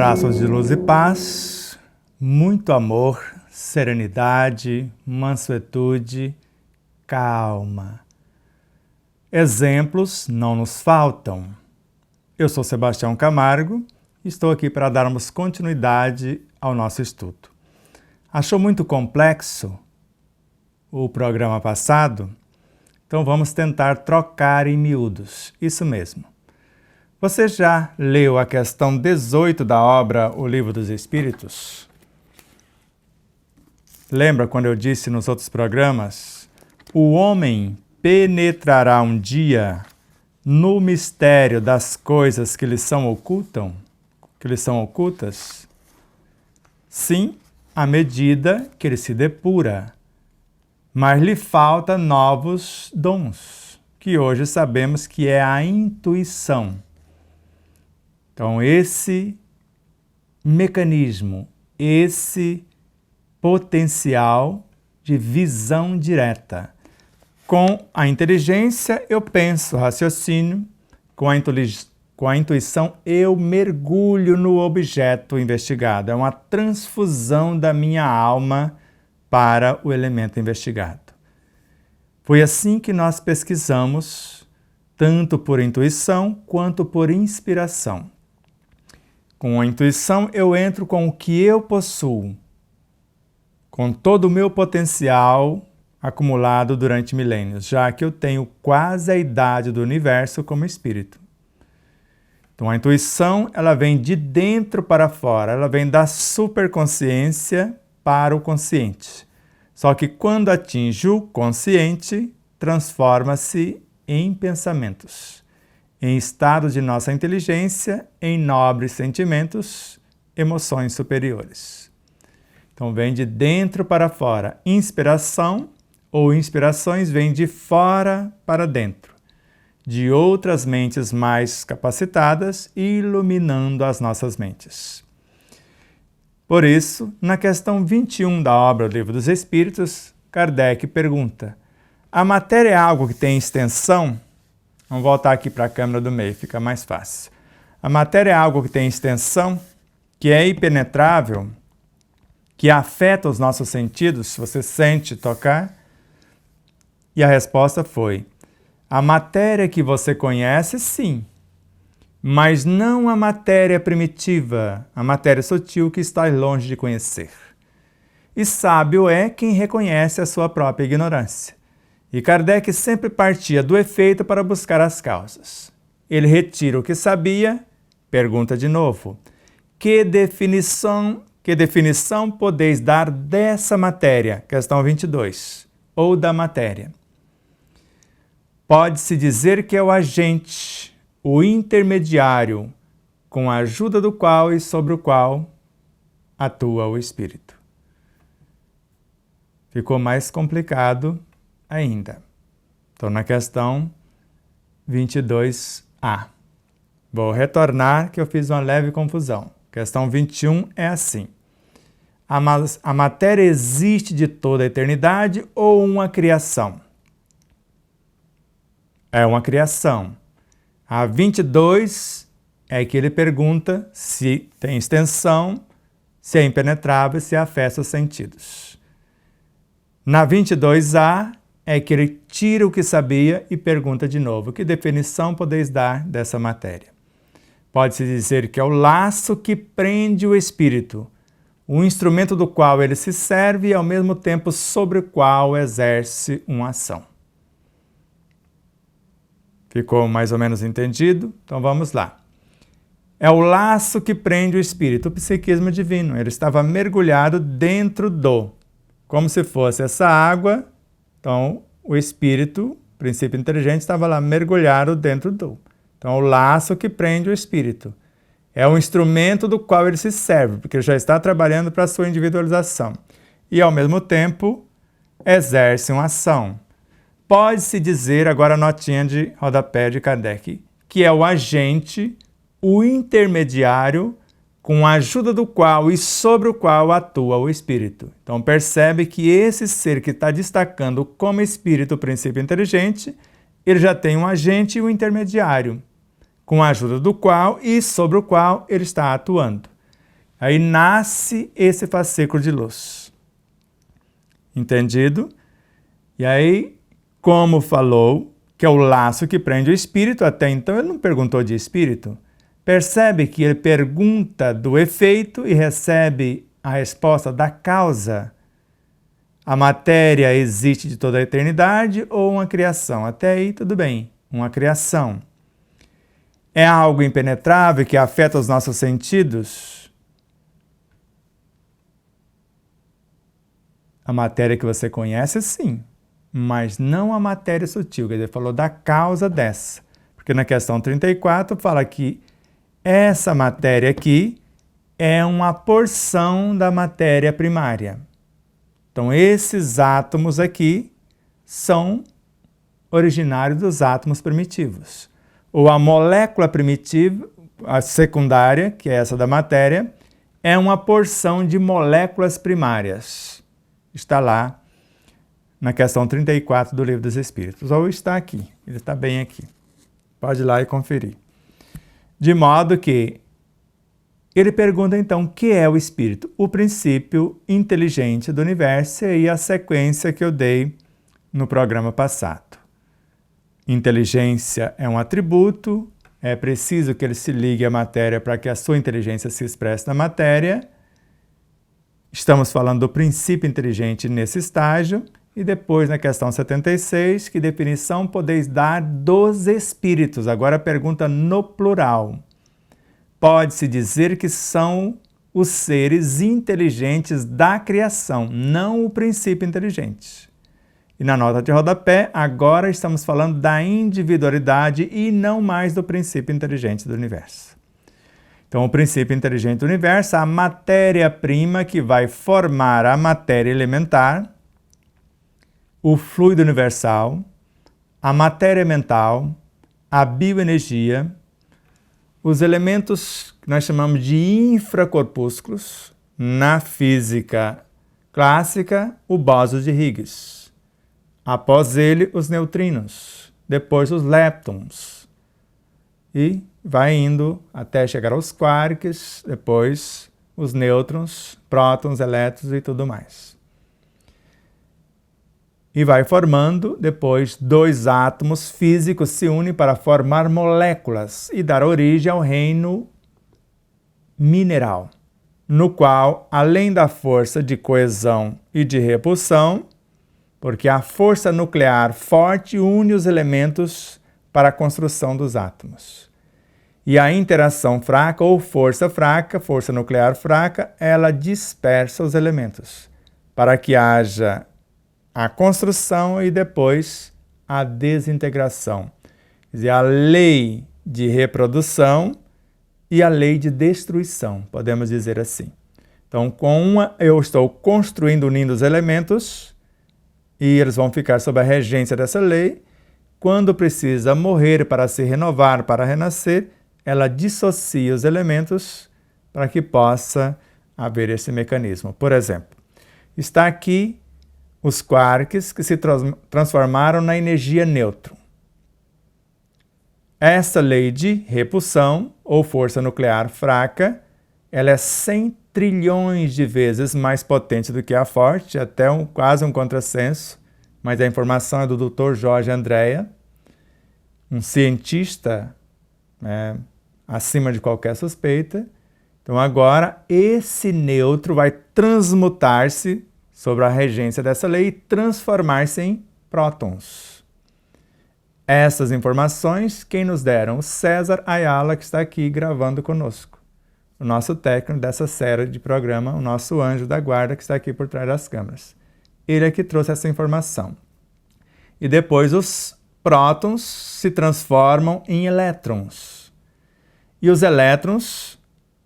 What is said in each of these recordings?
Abraços de luz e paz, muito amor, serenidade, mansuetude, calma. Exemplos não nos faltam. Eu sou Sebastião Camargo e estou aqui para darmos continuidade ao nosso estudo. Achou muito complexo o programa passado? Então vamos tentar trocar em miúdos, isso mesmo. Você já leu a questão 18 da obra O Livro dos Espíritos? Lembra quando eu disse nos outros programas? O homem penetrará um dia no mistério das coisas que lhe são ocultas? Sim, à medida que ele se depura. Mas lhe falta novos dons, que hoje sabemos que é a intuição. Então, esse mecanismo, esse potencial de visão direta. Com a inteligência, eu penso, raciocínio, com a intuição, eu mergulho no objeto investigado. É uma transfusão da minha alma para o elemento investigado. Foi assim que nós pesquisamos, tanto por intuição quanto por inspiração. Com a intuição, eu entro com o que eu possuo, com todo o meu potencial acumulado durante milênios, já que eu tenho quase a idade do universo como espírito. Então, a intuição, ela vem de dentro para fora, ela vem da superconsciência para o consciente. Só que quando atinge o consciente, transforma-se em pensamentos, em estado de nossa inteligência, em nobres sentimentos, emoções superiores. Então, vem de dentro para fora. Inspiração ou inspirações vêm de fora para dentro, de outras mentes mais capacitadas, iluminando as nossas mentes. Por isso, na questão 21 da obra O Livro dos Espíritos, Kardec pergunta: a matéria é algo que tem extensão? Vamos voltar aqui para a câmera do meio, fica mais fácil. A matéria é algo que tem extensão, que é impenetrável, que afeta os nossos sentidos, se você sente tocar? E a resposta foi: a matéria que você conhece, sim, mas não a matéria primitiva, a matéria sutil que está longe de conhecer. E sábio é quem reconhece a sua própria ignorância. E Kardec sempre partia do efeito para buscar as causas. Ele retira o que sabia, pergunta de novo: que definição podeis dar dessa matéria? Questão 22. Ou da matéria. Pode-se dizer que é o agente, o intermediário, com a ajuda do qual e sobre o qual atua o espírito. Ficou mais complicado ainda. Estou na questão 22A. Vou retornar que eu fiz uma leve confusão. Questão 21 é assim: a matéria existe de toda a eternidade ou uma criação? É uma criação. A 22 é que ele pergunta se tem extensão, se é impenetrável, se afeta os sentidos. Na 22A é que ele tira o que sabia e pergunta de novo: que definição podeis dar dessa matéria? Pode-se dizer que é o laço que prende o espírito, o instrumento do qual ele se serve e ao mesmo tempo sobre o qual exerce uma ação. Ficou mais ou menos entendido? Então vamos lá. É o laço que prende o espírito, o psiquismo divino. Ele estava mergulhado dentro como se fosse essa água. Então, o espírito, o princípio inteligente, estava lá mergulhado dentro Então, o laço que prende o espírito. É o instrumento do qual ele se serve, porque ele já está trabalhando para a sua individualização. E, ao mesmo tempo, exerce uma ação. Pode-se dizer, agora a notinha de rodapé de Kardec, que é o agente, o intermediário, com a ajuda do qual e sobre o qual atua o espírito. Então percebe que esse ser que está destacando como espírito o princípio inteligente, ele já tem um agente e um intermediário, com a ajuda do qual e sobre o qual ele está atuando. Aí nasce esse fascículo de luz. Entendido? E aí, como falou, que é o laço que prende o espírito, até então ele não perguntou de espírito. Percebe que ele pergunta do efeito e recebe a resposta da causa. A matéria existe de toda a eternidade ou uma criação? Até aí tudo bem, uma criação. É algo impenetrável que afeta os nossos sentidos? A matéria que você conhece, sim, mas não a matéria sutil. Ele falou da causa dessa. Porque na questão 34 fala que essa matéria aqui é uma porção da matéria primária. Então, esses átomos aqui são originários dos átomos primitivos. Ou a molécula primitiva, a secundária, que é essa da matéria, é uma porção de moléculas primárias. Está lá na questão 34 do Livro dos Espíritos. Ou está aqui, ele está bem aqui. Pode ir lá e conferir. De modo que ele pergunta então o que é o espírito? O princípio inteligente do universo e a sequência que eu dei no programa passado. Inteligência é um atributo, é preciso que ele se ligue à matéria para que a sua inteligência se expresse na matéria. Estamos falando do princípio inteligente nesse estágio. E depois, na questão 76, que definição podeis dar dos espíritos? Agora a pergunta no plural. Pode-se dizer que são os seres inteligentes da criação, não o princípio inteligente. E na nota de rodapé, agora estamos falando da individualidade e não mais do princípio inteligente do universo. Então, o princípio inteligente do universo, a matéria-prima que vai formar a matéria elementar, o fluido universal, a matéria mental, a bioenergia, os elementos que nós chamamos de infracorpúsculos, na física clássica, o bóson de Higgs. Após ele, os neutrinos, depois os leptons. E vai indo até chegar aos quarks, depois os nêutrons, prótons, elétrons e tudo mais. E vai formando, depois, dois átomos físicos se unem para formar moléculas e dar origem ao reino mineral, no qual, além da força de coesão e de repulsão, porque a força nuclear forte une os elementos para a construção dos átomos. E a interação fraca ou força nuclear fraca, ela dispersa os elementos, para que haja a construção e depois a desintegração. Quer dizer, a lei de reprodução e a lei de destruição, podemos dizer assim. Então, com uma, eu estou construindo, unindo os elementos, e eles vão ficar sob a regência dessa lei. Quando precisa morrer para se renovar, para renascer, ela dissocia os elementos para que possa haver esse mecanismo. Por exemplo, está aqui os quarks que se transformaram na energia nêutron. Essa lei de repulsão, ou força nuclear fraca, ela é 100 trilhões de vezes mais potente do que a forte, até quase um contrassenso, mas a informação é do Dr. Jorge Andréa, um cientista acima de qualquer suspeita. Então agora esse nêutron vai transmutar-se sobre a regência dessa lei e transformar-se em prótons. Essas informações, quem nos deram? O César Ayala, que está aqui gravando conosco. O nosso técnico dessa série de programa, o nosso anjo da guarda, que está aqui por trás das câmeras. Ele é que trouxe essa informação. E depois os prótons se transformam em elétrons. E os elétrons,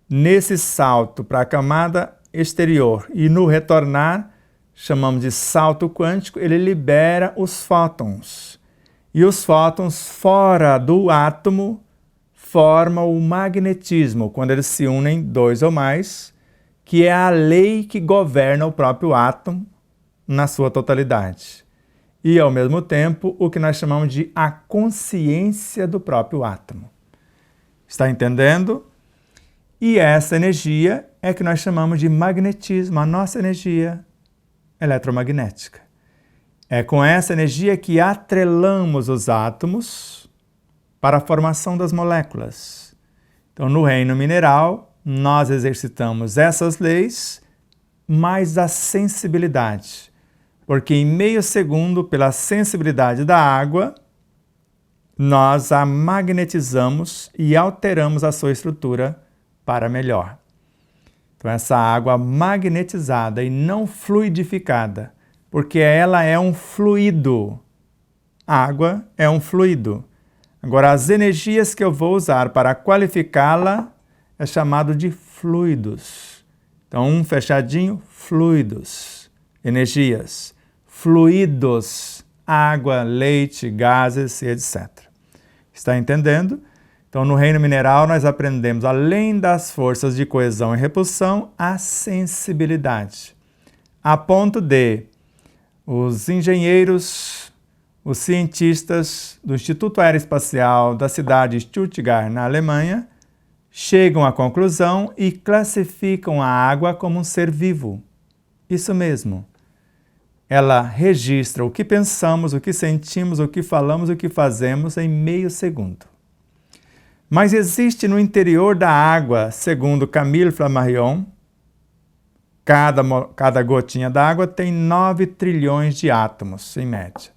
nesse salto para a camada exterior e no retornar, chamamos de salto quântico, ele libera os fótons. E os fótons fora do átomo formam o magnetismo, quando eles se unem dois ou mais, que é a lei que governa o próprio átomo na sua totalidade. E, ao mesmo tempo, o que nós chamamos de a consciência do próprio átomo. Está entendendo? E essa energia é que nós chamamos de magnetismo, a nossa energia eletromagnética. É com essa energia que atrelamos os átomos para a formação das moléculas. Então, no reino mineral, nós exercitamos essas leis, mais a sensibilidade. Porque em meio segundo, pela sensibilidade da água, nós a magnetizamos e alteramos a sua estrutura para melhor. Então, essa água magnetizada e não fluidificada, porque ela é um fluido. A água é um fluido. Agora, as energias que eu vou usar para qualificá-la é chamado de fluidos. Então, um fechadinho, fluidos, energias, fluidos, água, leite, gases, etc. Está entendendo? Então, no reino mineral, nós aprendemos, além das forças de coesão e repulsão, a sensibilidade. A ponto de os engenheiros, os cientistas do Instituto Aeroespacial da cidade de Stuttgart, na Alemanha, chegam à conclusão e classificam a água como um ser vivo. Isso mesmo. Ela registra o que pensamos, o que sentimos, o que falamos, o que fazemos em meio segundo. Mas existe no interior da água, segundo Camille Flammarion, cada gotinha d'água tem 9 trilhões de átomos, em média.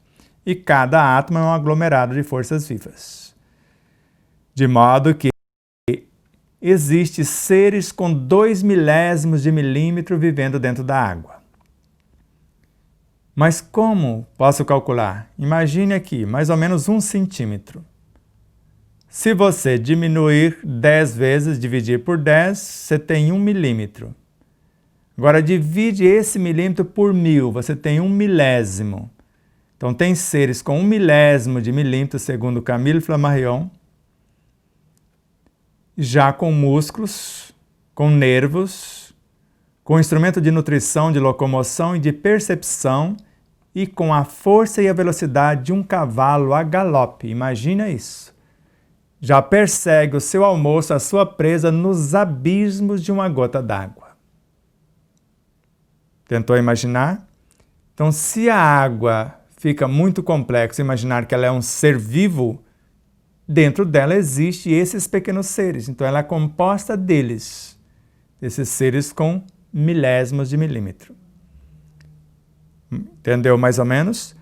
E cada átomo é um aglomerado de forças vivas. De modo que existem seres com 2 milésimos de milímetro vivendo dentro da água. Mas como posso calcular? Imagine aqui, mais ou menos 1 centímetro. Se você diminuir 10 vezes, dividir por 10, você tem 1 milímetro. Agora, divide esse milímetro por 1000, você tem 1 milésimo. Então, tem seres com 1 milésimo de milímetro, segundo Camille Flammarion, já com músculos, com nervos, com instrumento de nutrição, de locomoção e de percepção e com a força e a velocidade de um cavalo a galope. Imagina isso. Já persegue o seu almoço, a sua presa, nos abismos de uma gota d'água. Tentou imaginar? Então, se a água fica muito complexa, imaginar que ela é um ser vivo, dentro dela existem esses pequenos seres. Então, ela é composta deles, desses seres com milésimos de milímetro. Entendeu mais ou menos?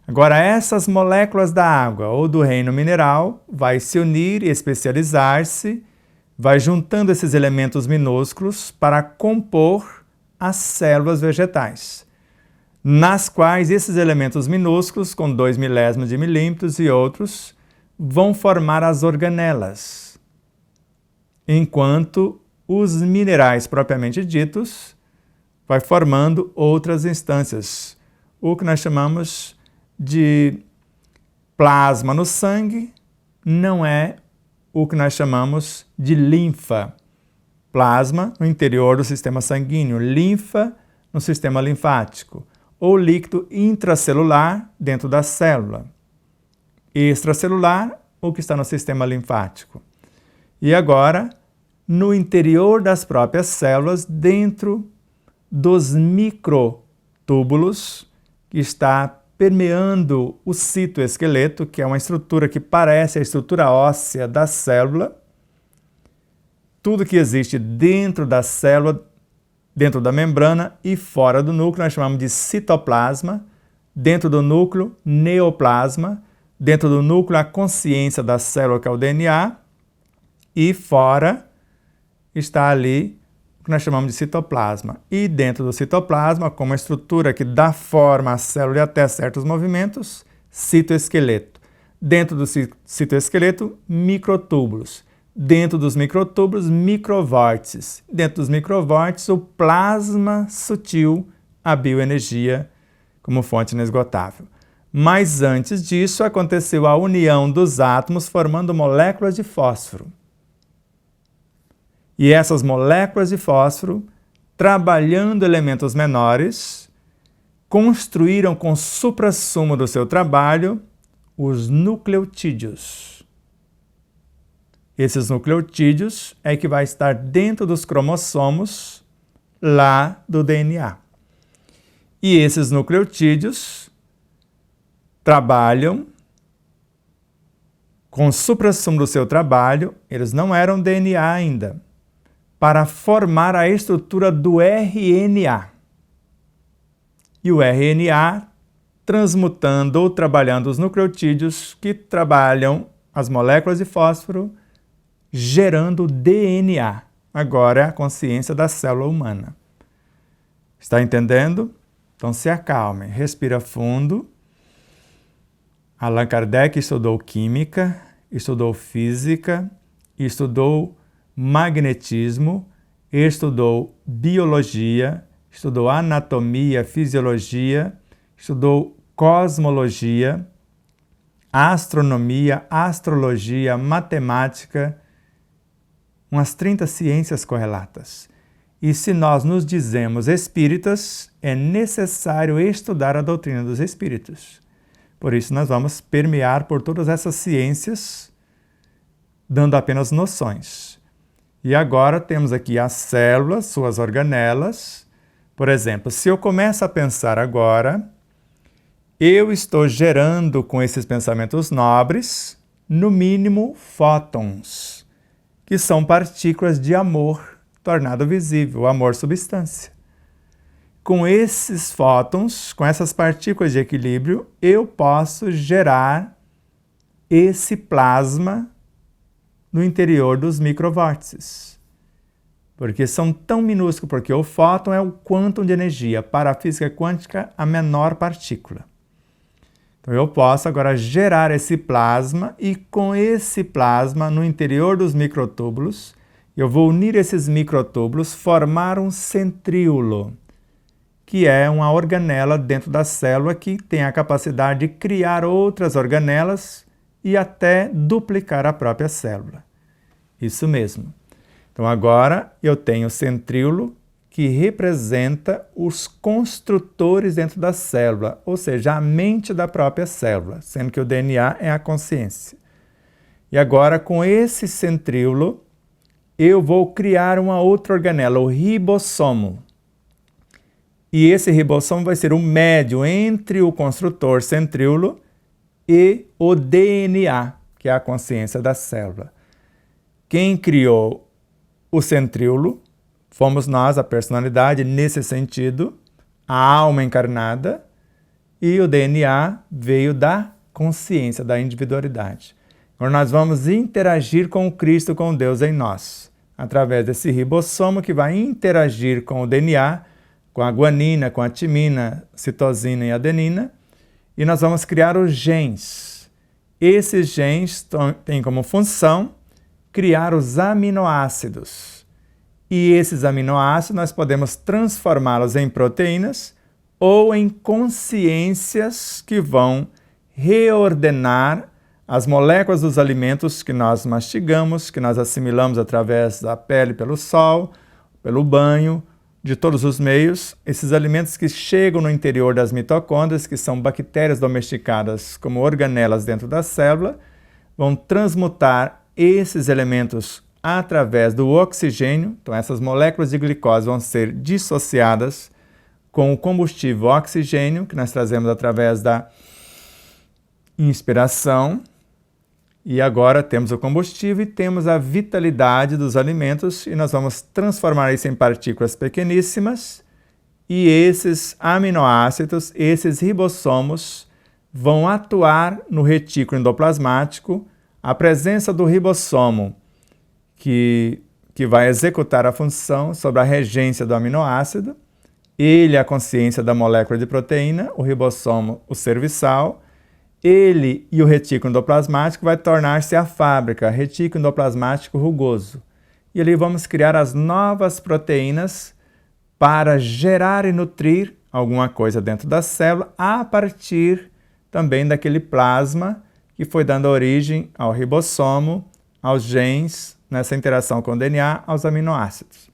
Agora, essas moléculas da água ou do reino mineral vai se unir e especializar-se, vai juntando esses elementos minúsculos para compor as células vegetais, nas quais esses elementos minúsculos, com 2 milésimos de milímetros e outros, vão formar as organelas, enquanto os minerais propriamente ditos vai formando outras instâncias, o que nós chamamos de plasma no sangue, não é o que nós chamamos de linfa. Plasma no interior do sistema sanguíneo, linfa no sistema linfático, ou líquido intracelular dentro da célula. Extracelular, o que está no sistema linfático. E agora, no interior das próprias células, dentro dos microtúbulos, que está permeando o citoesqueleto, que é uma estrutura que parece a estrutura óssea da célula. Tudo que existe dentro da célula, dentro da membrana e fora do núcleo, nós chamamos de citoplasma. Dentro do núcleo, neoplasma. Dentro do núcleo, a consciência da célula, que é o DNA. E fora está ali o que nós chamamos de citoplasma. E dentro do citoplasma, como a estrutura que dá forma à célula e até certos movimentos, citoesqueleto. Dentro do citoesqueleto, microtúbulos. Dentro dos microtúbulos, microvórtices. Dentro dos microvórtices, o plasma sutil, a bioenergia como fonte inesgotável. Mas antes disso, aconteceu a união dos átomos formando moléculas de fósforo. E essas moléculas de fósforo, trabalhando elementos menores, construíram com o suprassumo do seu trabalho os nucleotídeos. Esses nucleotídeos é que vai estar dentro dos cromossomos lá do DNA. E esses nucleotídeos trabalham com o suprassumo do seu trabalho, eles não eram DNA ainda, para formar a estrutura do RNA. E o RNA transmutando ou trabalhando os nucleotídeos que trabalham as moléculas de fósforo, gerando DNA. Agora é a consciência da célula humana. Está entendendo? Então se acalme, respira fundo. Allan Kardec estudou química, estudou física, estudou magnetismo, estudou biologia, estudou anatomia, fisiologia, estudou cosmologia, astronomia, astrologia, matemática, umas 30 ciências correlatas. E se nós nos dizemos espíritas, é necessário estudar a doutrina dos espíritos. Por isso nós vamos permear por todas essas ciências, dando apenas noções. E agora temos aqui as células, suas organelas. Por exemplo, se eu começo a pensar agora, eu estou gerando com esses pensamentos nobres, no mínimo, fótons, que são partículas de amor tornado visível, amor substância. Com esses fótons, com essas partículas de equilíbrio, eu posso gerar esse plasma no interior dos microvórtices. Porque são tão minúsculos, porque o fóton é o quantum de energia, para a física quântica, a menor partícula. Então eu posso agora gerar esse plasma e com esse plasma no interior dos microtúbulos, eu vou unir esses microtúbulos, formar um centríolo, que é uma organela dentro da célula que tem a capacidade de criar outras organelas e até duplicar a própria célula. Isso mesmo. Então agora eu tenho o centríolo que representa os construtores dentro da célula, ou seja, a mente da própria célula, sendo que o DNA é a consciência. E agora com esse centríolo eu vou criar uma outra organela, o ribossomo. E esse ribossomo vai ser o médio entre o construtor centríolo e o DNA, que é a consciência da célula. Quem criou o centríolo fomos nós, a personalidade, nesse sentido, a alma encarnada, e o DNA veio da consciência, da individualidade. Agora nós vamos interagir com o Cristo, com Deus em nós, através desse ribossomo que vai interagir com o DNA, com a guanina, com a timina, citosina e adenina, e nós vamos criar os genes. Esses genes têm como função criar os aminoácidos. E esses aminoácidos nós podemos transformá-los em proteínas ou em consciências que vão reordenar as moléculas dos alimentos que nós mastigamos, que nós assimilamos através da pele, pelo sol, pelo banho, de todos os meios. Esses alimentos que chegam no interior das mitocôndrias, que são bactérias domesticadas como organelas dentro da célula, vão transmutar esses elementos através do oxigênio. Então essas moléculas de glicose vão ser dissociadas com o combustível oxigênio, que nós trazemos através da inspiração. E agora temos o combustível e temos a vitalidade dos alimentos e nós vamos transformar isso em partículas pequeníssimas e esses aminoácidos, esses ribossomos vão atuar no retículo endoplasmático. A presença do ribossomo que vai executar a função sobre a regência do aminoácido, ele é a consciência da molécula de proteína, o ribossomo o serviçal. Ele e o retículo endoplasmático vai tornar-se a fábrica, retículo endoplasmático rugoso. E ali vamos criar as novas proteínas para gerar e nutrir alguma coisa dentro da célula a partir também daquele plasma que foi dando origem ao ribossomo, aos genes, nessa interação com o DNA, aos aminoácidos.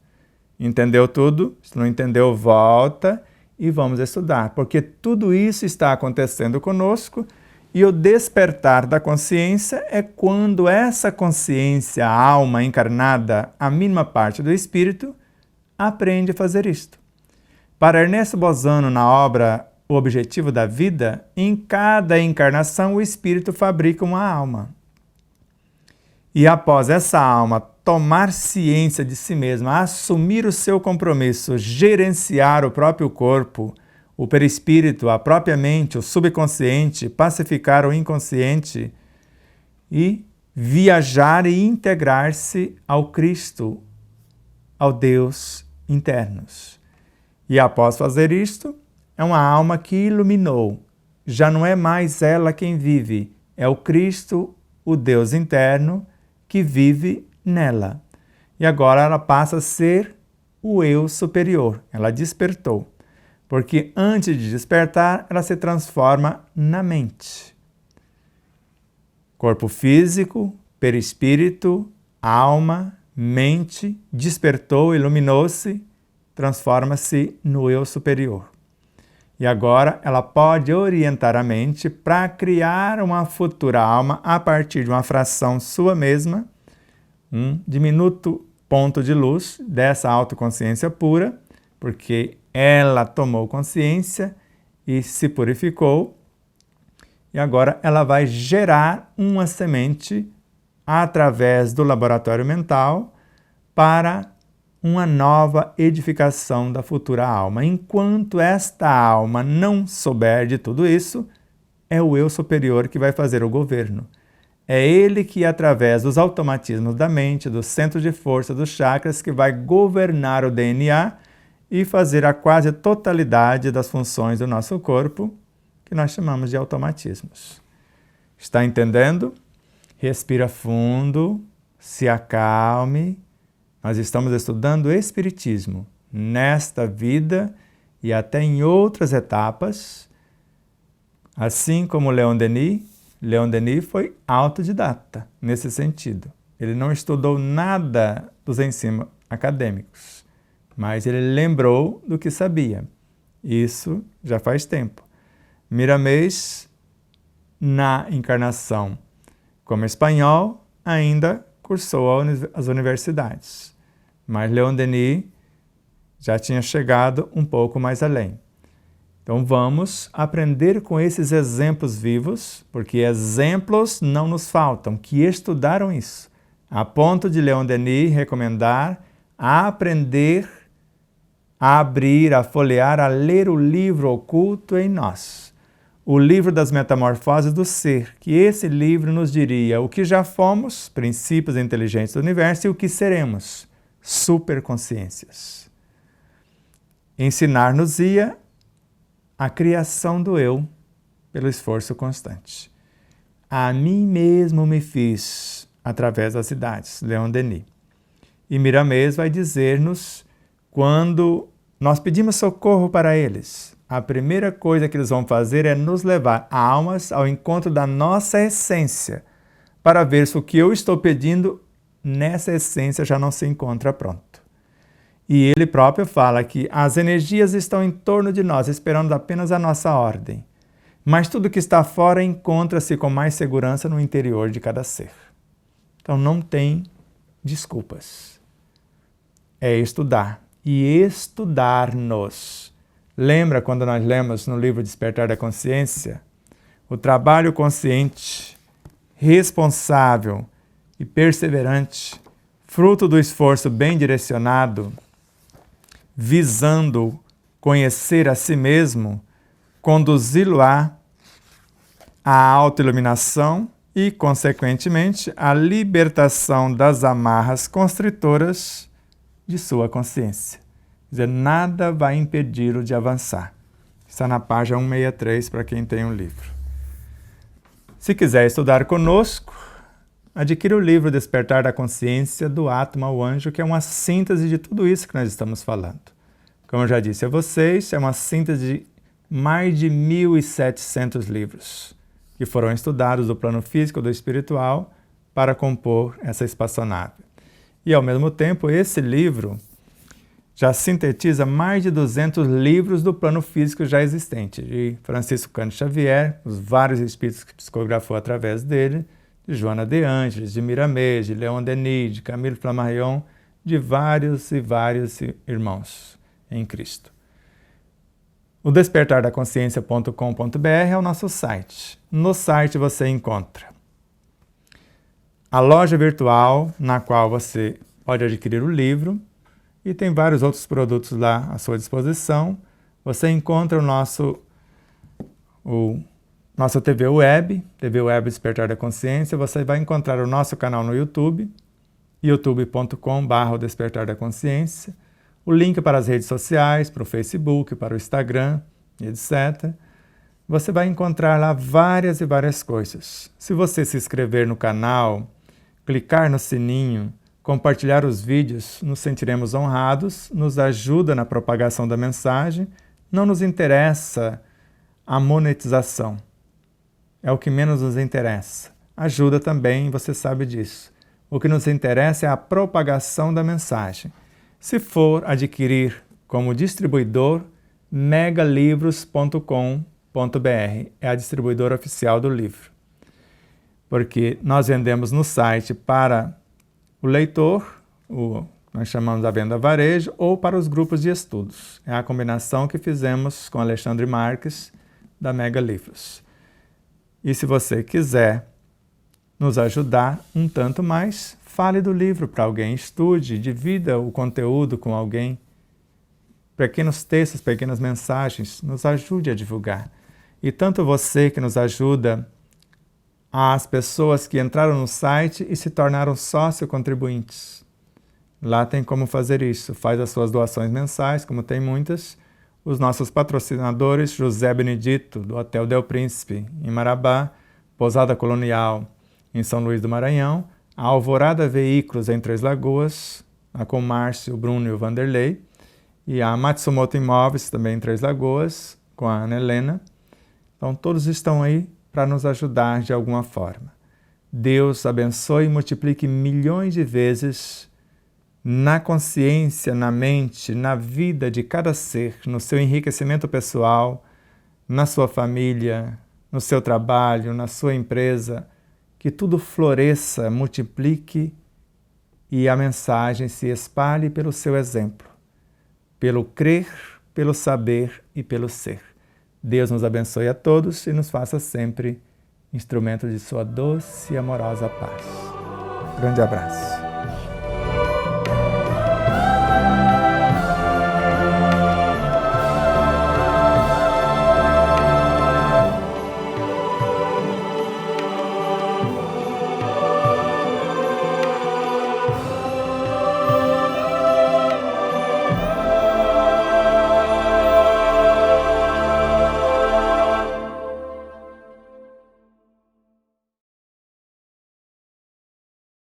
Entendeu tudo? Se não entendeu, volta e vamos estudar, porque tudo isso está acontecendo conosco. E o despertar da consciência é quando essa consciência, a alma encarnada, a mínima parte do espírito, aprende a fazer isto. Para Ernesto Bozano, na obra O Objetivo da Vida, em cada encarnação o espírito fabrica uma alma. E após essa alma tomar ciência de si mesma, assumir o seu compromisso, gerenciar o próprio corpo, o perispírito, a própria mente, o subconsciente, pacificar o inconsciente e viajar e integrar-se ao Cristo, ao Deus internos. E após fazer isto, é uma alma que iluminou. Já não é mais ela quem vive, é o Cristo, o Deus interno, que vive nela. E agora ela passa a ser o eu superior. Ela despertou. Porque antes de despertar, ela se transforma na mente. Corpo físico, perispírito, alma, mente, despertou, iluminou-se, transforma-se no eu superior. E agora ela pode orientar a mente para criar uma futura alma a partir de uma fração sua mesma, um diminuto ponto de luz dessa autoconsciência pura, porque ela tomou consciência e se purificou, e agora ela vai gerar uma semente através do laboratório mental para uma nova edificação da futura alma. Enquanto esta alma não souber de tudo isso, é o eu superior que vai fazer o governo. É ele que, através dos automatismos da mente, do centro de força, dos chakras, que vai governar o DNA e fazer a quase totalidade das funções do nosso corpo, que nós chamamos de automatismos. Está entendendo? Respira fundo, se acalme. Nós estamos estudando o Espiritismo nesta vida e até em outras etapas, assim como Leon Denis. Leon Denis foi autodidata nesse sentido. Ele não estudou nada dos ensinos acadêmicos, mas ele lembrou do que sabia. Isso já faz tempo. Miramês, na encarnação como espanhol, ainda cursou as universidades. Mas Leon Denis já tinha chegado um pouco mais além. Então vamos aprender com esses exemplos vivos, porque exemplos não nos faltam, que estudaram isso, a ponto de Leon Denis recomendar a aprender, a abrir, a folhear, a ler o livro oculto em nós. O livro das metamorfoses do ser, que esse livro nos diria o que já fomos, princípios inteligentes do universo, e o que seremos, superconsciências. Ensinar-nos-ia a criação do eu pelo esforço constante. A mim mesmo me fiz através das idades, Leon Denis. E Miramês vai dizer-nos, quando nós pedimos socorro para eles, a primeira coisa que eles vão fazer é nos levar almas ao encontro da nossa essência, para ver se o que eu estou pedindo nessa essência já não se encontra pronto. E ele próprio fala que as energias estão em torno de nós, esperando apenas a nossa ordem. Mas tudo que está fora encontra-se com mais segurança no interior de cada ser. Então não tem desculpas. É estudar. E estudar-nos. Lembra quando nós lemos no livro Despertar da Consciência? O trabalho consciente, responsável e perseverante, fruto do esforço bem direcionado, visando conhecer a si mesmo, conduzi-lo-á à autoiluminação e, consequentemente, à libertação das amarras constritoras de sua consciência. Quer dizer, nada vai impedi-lo de avançar. Está na página 163 para quem tem um livro. Se quiser estudar conosco, adquira o livro Despertar da Consciência, do Átomo ao Anjo, que é uma síntese de tudo isso que nós estamos falando. Como eu já disse a vocês, é uma síntese de mais de 1.700 livros que foram estudados do plano físico e do espiritual para compor essa espaçonave. E, ao mesmo tempo, esse livro já sintetiza mais de 200 livros do plano físico já existente, de Francisco Cândido Xavier, os vários espíritos que psicografou através dele, de Joana de Ângeles, de Miramês, de Leon Denis, de Camilo Flammarion, de vários e vários irmãos em Cristo. O despertardaconsciência.com.br é o nosso site. No site você encontra a loja virtual, na qual você pode adquirir o livro, e tem vários outros produtos lá à sua disposição. Você encontra o nosso TV Web Despertar da Consciência. Você vai encontrar o nosso canal no YouTube, youtube.com/o Despertar da Consciência. O link para as redes sociais, para o Facebook, para o Instagram, etc. Você vai encontrar lá várias e várias coisas. Se você se inscrever no canal, clicar no sininho, compartilhar os vídeos, nos sentiremos honrados, nos ajuda na propagação da mensagem. Não nos interessa a monetização. É o que menos nos interessa. Ajuda também, você sabe disso. O que nos interessa é a propagação da mensagem. Se for adquirir como distribuidor, megalivros.com.br é a distribuidora oficial do livro. Porque nós vendemos no site para o leitor, nós chamamos a venda varejo, ou para os grupos de estudos. É a combinação que fizemos com Alexandre Marques, da Mega Livros. E se você quiser nos ajudar um tanto mais, fale do livro para alguém, estude, divida o conteúdo com alguém. Pequenos textos, pequenas mensagens, nos ajude a divulgar. E tanto você que nos ajuda, as pessoas que entraram no site e se tornaram sócio-contribuintes. Lá tem como fazer isso. Faz as suas doações mensais, como tem muitas. Os nossos patrocinadores, José Benedito, do Hotel Del Príncipe, em Marabá, Pousada Colonial, em São Luís do Maranhão, a Alvorada Veículos, em Três Lagoas, com o Márcio, o Bruno e o Vanderlei, e a Matsumoto Imóveis, também em Três Lagoas, com a Ana Helena. Então, todos estão aí para nos ajudar de alguma forma. Deus abençoe e multiplique milhões de vezes na consciência, na mente, na vida de cada ser, no seu enriquecimento pessoal, na sua família, no seu trabalho, na sua empresa, que tudo floresça, multiplique e a mensagem se espalhe pelo seu exemplo, pelo crer, pelo saber e pelo ser. Deus nos abençoe a todos e nos faça sempre instrumento de sua doce e amorosa paz. Grande abraço.